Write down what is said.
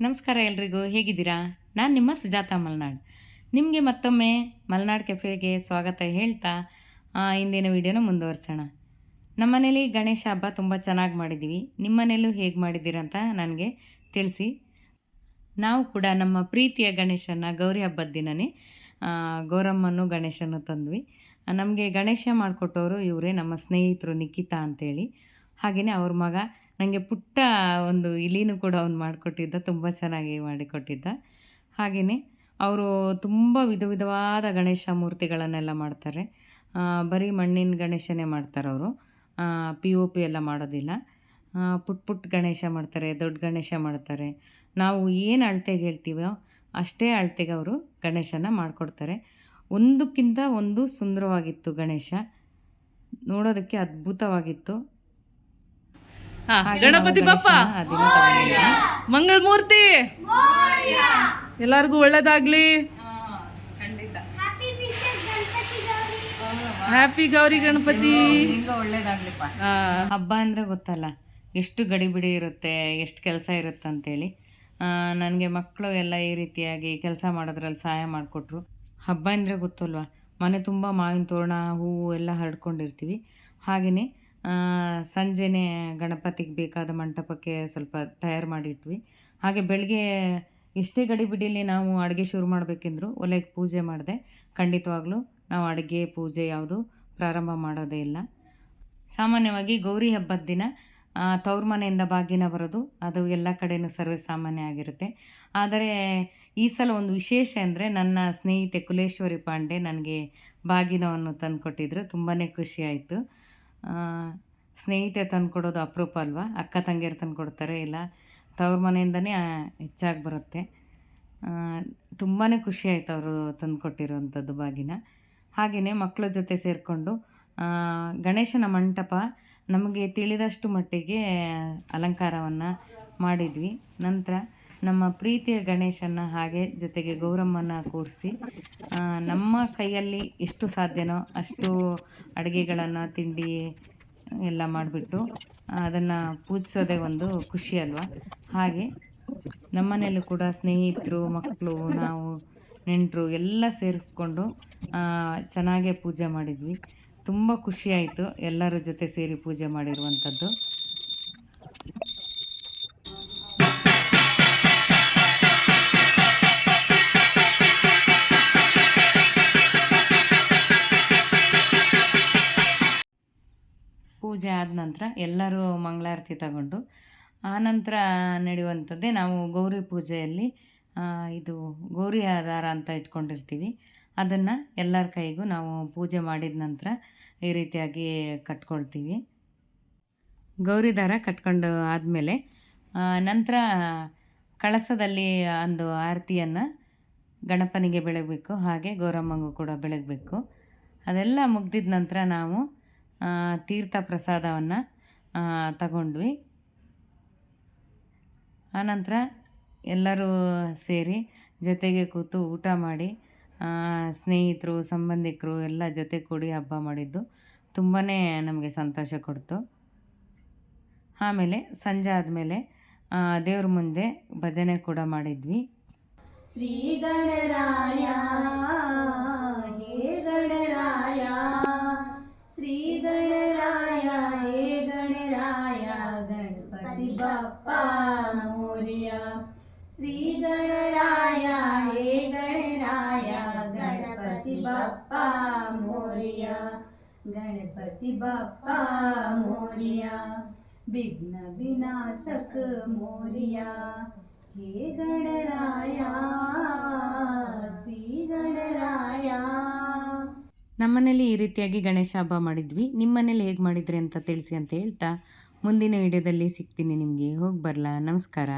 ನಮಸ್ಕಾರ ಎಲ್ರಿಗೂ, ಹೇಗಿದ್ದೀರಾ? ನಾನು ನಿಮ್ಮ ಸುಜಾತ ಮಲ್ನಾಡ್. ನಿಮಗೆ ಮತ್ತೊಮ್ಮೆ ಮಲ್ನಾಡ್ ಕೆಫೆಗೆ ಸ್ವಾಗತ ಹೇಳ್ತಾ ಇಂದಿನ ವಿಡಿಯೋನ ಮುಂದುವರ್ಸೋಣ. ನಮ್ಮ ಮನೇಲಿ ಗಣೇಶ ಹಬ್ಬ ತುಂಬ ಚೆನ್ನಾಗಿ ಮಾಡಿದ್ದೀವಿ. ನಿಮ್ಮ ಮನೇಲೂ ಹೇಗೆ ಮಾಡಿದ್ದೀರಂತ ನನಗೆ ತಿಳಿಸಿ. ನಾವು ಕೂಡ ನಮ್ಮ ಪ್ರೀತಿಯ ಗಣೇಶನ ಗೌರಿ ಹಬ್ಬದ ದಿನವೇ ಗೌರಮ್ಮನು ಗಣೇಶನು ತಂದ್ವಿ. ನಮಗೆ ಗಣೇಶ ಮಾಡಿಕೊಟ್ಟವರು ಇವರೇ, ನಮ್ಮ ಸ್ನೇಹಿತರು ನಿಖಿತಾ ಅಂತೇಳಿ. ಹಾಗೆಯೇ ಅವ್ರ ಮಗ ನನಗೆ ಪುಟ್ಟ ಒಂದು ಇಲಿನೂ ಕೂಡ ಅವ್ನು ಮಾಡಿಕೊಟ್ಟಿದ್ದ, ತುಂಬ ಚೆನ್ನಾಗಿ ಮಾಡಿಕೊಟ್ಟಿದ್ದ. ಹಾಗೆಯೇ ಅವರು ತುಂಬ ವಿಧವಾದ ಗಣೇಶ ಮೂರ್ತಿಗಳನ್ನೆಲ್ಲ ಮಾಡ್ತಾರೆ. ಬರೀ ಮಣ್ಣಿನ ಗಣೇಶನೇ ಮಾಡ್ತಾರೆ ಅವರು, POP ಎಲ್ಲ ಮಾಡೋದಿಲ್ಲ. ಪುಟ್ಟ ಗಣೇಶ ಮಾಡ್ತಾರೆ, ದೊಡ್ಡ ಗಣೇಶ ಮಾಡ್ತಾರೆ. ನಾವು ಏನು ಅಳತೆಗೆ ಹೇಳ್ತೀವೋ ಅಷ್ಟೇ ಅಳತೆಗೆ ಅವರು ಗಣೇಶನ ಮಾಡಿಕೊಡ್ತಾರೆ. ಒಂದಕ್ಕಿಂತ ಒಂದು ಸುಂದರವಾಗಿತ್ತು ಗಣೇಶ, ನೋಡೋದಕ್ಕೆ ಅದ್ಭುತವಾಗಿತ್ತು. ಗಣಪತಿ ಬಪ್ಪ ಮಂಗಳ ಮೂರ್ತಿ ಎಲ್ಲರಿಗೂ ಒಳ್ಳೇದಾಗ್ಲಿ. ಹ್ಯಾಪಿ ಗೌರಿ ಗಣಪತಿ. ಒಳ್ಳೇದಾಗ್ಲಿಪ್ಪ. ಹಬ್ಬ ಅಂದರೆ ಗೊತ್ತಲ್ಲ ಎಷ್ಟು ಗಡಿಬಿಡಿ ಇರುತ್ತೆ, ಎಷ್ಟು ಕೆಲಸ ಇರುತ್ತೆ ಅಂತೇಳಿ. ನನಗೆ ಮಕ್ಕಳು ಎಲ್ಲ ಈ ರೀತಿಯಾಗಿ ಕೆಲಸ ಮಾಡೋದ್ರಲ್ಲಿ ಸಹಾಯ ಮಾಡಿಕೊಟ್ರು. ಹಬ್ಬ ಅಂದರೆ ಗೊತ್ತಲ್ವ, ಮನೆ ತುಂಬ ಮಾವಿನ ತೋರಣ, ಹೂವು ಎಲ್ಲ ಹರಡ್ಕೊಂಡಿರ್ತೀವಿ. ಹಾಗೆಯೇ ಸಂಜೆನೇ ಗಣಪತಿಗೆ ಬೇಕಾದ ಮಂಟಪಕ್ಕೆ ಸ್ವಲ್ಪ ತಯಾರು ಮಾಡಿಟ್ವಿ. ಹಾಗೆ ಬೆಳಗ್ಗೆ ಎಷ್ಟೇ ಗಡಿಬಿಡಿಲಿ ನಾವು ಅಡುಗೆ ಶುರು ಮಾಡಬೇಕೆಂದ್ರು ಒಲೆಗೆ ಪೂಜೆ ಮಾಡಿದೆ. ಖಂಡಿತವಾಗ್ಲೂ ನಾವು ಅಡುಗೆ ಪೂಜೆ ಯಾವುದು ಪ್ರಾರಂಭ ಮಾಡೋದೇ ಇಲ್ಲ. ಸಾಮಾನ್ಯವಾಗಿ ಗೌರಿ ಹಬ್ಬದ ದಿನ ತವ್ರ ಮನೆಯಿಂದ ಬಾಗಿನ ಬರೋದು ಅದು ಎಲ್ಲ ಕಡೆಯೂ ಸರ್ವೇ ಸಾಮಾನ್ಯ ಆಗಿರುತ್ತೆ. ಆದರೆ ಈ ಸಲ ಒಂದು ವಿಶೇಷ ಅಂದರೆ ನನ್ನ ಸ್ನೇಹಿತೆ ಕುಲೇಶ್ವರಿ ಪಾಂಡೆ ನನಗೆ ಬಾಗಿನವನ್ನು ತಂದುಕೊಟ್ಟಿದ್ರು. ತುಂಬಾ ಖುಷಿಯಾಯಿತು. ಸ್ನೇಹಿತೆ ತಂದುಕೊಡೋದು ಅಪರೂಪ ಅಲ್ವಾ, ಅಕ್ಕ ತಂಗಿಯರು ತಂದುಕೊಡ್ತಾರೆ, ಇಲ್ಲ ತವ್ರ ಮನೆಯಿಂದನೇ ಹೆಚ್ಚಾಗಿ ಬರುತ್ತೆ. ತುಂಬಾ ಖುಷಿಯಾಯಿತು ಅವರು ತಂದುಕೊಟ್ಟಿರೋವಂಥದ್ದು ಬಾಗಿನ. ಹಾಗೆಯೇ ಮಕ್ಕಳ ಜೊತೆ ಸೇರಿಕೊಂಡು ಗಣೇಶನ ಮಂಟಪ ನಮಗೆ ತಿಳಿದಷ್ಟು ಮಟ್ಟಿಗೆ ಅಲಂಕಾರವನ್ನು ಮಾಡಿದ್ವಿ. ನಂತರ ನಮ್ಮ ಪ್ರೀತಿಯ ಗಣೇಶನ ಹಾಗೆ ಜೊತೆಗೆ ಗೌರಮ್ಮನ ಕೂರಿಸಿ ನಮ್ಮ ಕೈಯಲ್ಲಿ ಎಷ್ಟು ಸಾಧ್ಯನೋ ಅಷ್ಟು ಅಡುಗೆಗಳನ್ನು ತಿಂಡಿ ಎಲ್ಲ ಮಾಡಿಬಿಟ್ಟು ಅದನ್ನು ಪೂಜಿಸೋದೇ ಒಂದು ಖುಷಿ ಅಲ್ವಾ. ಹಾಗೆ ನಮ್ಮನೆಯಲ್ಲೂ ಕೂಡ ಸ್ನೇಹಿತರು, ಮಕ್ಕಳು, ನಾವು ನೆಂಟರು ಎಲ್ಲ ಸೇರಿಸ್ಕೊಂಡು ಚೆನ್ನಾಗೇ ಪೂಜೆ ಮಾಡಿದ್ವಿ. ತುಂಬ ಖುಷಿಯಾಯಿತು ಎಲ್ಲರ ಜೊತೆ ಸೇರಿ ಪೂಜೆ ಮಾಡಿರುವಂಥದ್ದು. ಪೂಜೆ ಆದ ನಂತರ ಎಲ್ಲರೂ ಮಂಗಳಾರತಿ ತಗೊಂಡು ಆನಂತರ ನಡೆಯುವಂಥದ್ದೇ ನಾವು ಗೌರಿ ಪೂಜೆಯಲ್ಲಿ ಇದು ಗೌರಿ ದಾರ ಅಂತ ಇಟ್ಕೊಂಡಿರ್ತೀವಿ. ಅದನ್ನು ಎಲ್ಲರ ಕೈಗೂ ನಾವು ಪೂಜೆ ಮಾಡಿದ ನಂತರ ಈ ರೀತಿಯಾಗಿ ಕಟ್ಕೊಳ್ತೀವಿ. ಗೌರಿ ದಾರ ಕಟ್ಕೊಂಡು ಆದಮೇಲೆ ನಂತರ ಕಳಸದಲ್ಲಿ ಒಂದು ಆರತಿಯನ್ನು ಗಣಪನಿಗೆ ಬೆಳಗಬೇಕು, ಹಾಗೆ ಗೌರಮ್ಮಂಗೂ ಕೂಡ ಬೆಳಗಬೇಕು. ಅದೆಲ್ಲ ಮುಗ್ದಿದ ನಂತರ ನಾವು ತೀರ್ಥ ಪ್ರಸಾದವನ್ನು ತಗೊಂಡ್ವಿ. ಆನಂತರ ಎಲ್ಲರೂ ಸೇರಿ ಜೊತೆಗೆ ಕೂತು ಊಟ ಮಾಡಿ ಸ್ನೇಹಿತರು, ಸಂಬಂಧಿಕರು ಎಲ್ಲ ಜೊತೆ ಕೂಡಿ ಹಬ್ಬ ಮಾಡಿದ್ದು ತುಂಬಾ ನಮಗೆ ಸಂತೋಷ ಕೊಡ್ತು. ಆಮೇಲೆ ಸಂಜೆ ಆದಮೇಲೆ ದೇವ್ರ ಮುಂದೆ ಭಜನೆ ಕೂಡ ಮಾಡಿದ್ವಿ. ಶ್ರೀ ಗಣರಾಯ ಹೇ ಗಣರಾಯ, ಶ್ರೀ ಗಣರಾಯ ಹೇ ಗಣರಾಯ, ಗಣಪತಿ ಬಪ್ಪ ಮೋರಿಯ. ಶ್ರೀ ಗಣರಾಯ ಹೇ ಗಣರಾಯ, ಗಣಪತಿ ಬಪ್ಪ ಮೋರಿಯ, ಗಣಪತಿ ಬಪ್ಪ ಮೋರಿಯ, ವಿಘ್ನ ವಿನಾಶಕ ಮೋರಿಯ. ಹೇ ಗಣರಾಯ ಶ್ರೀ ಗಣರಾಯ. ನಮ್ಮನೇಲಿ ಈ ರೀತಿಯಾಗಿ ಗಣೇಶ ಹಬ್ಬ ಮಾಡಿದ್ವಿ. ನಿಮ್ಮ ಮನೇಲಿ ಹೇಗೆ ಮಾಡಿದ್ರಿ ಅಂತ ತಿಳಿಸಿ ಅಂತ ಹೇಳ್ತಾ ಮುಂದಿನ ವಿಡಿಯೋದಲ್ಲಿ ಸಿಗ್ತೀನಿ ನಿಮಗೆ. ಹೋಗಿ ಬರಲಾ? ನಮಸ್ಕಾರ.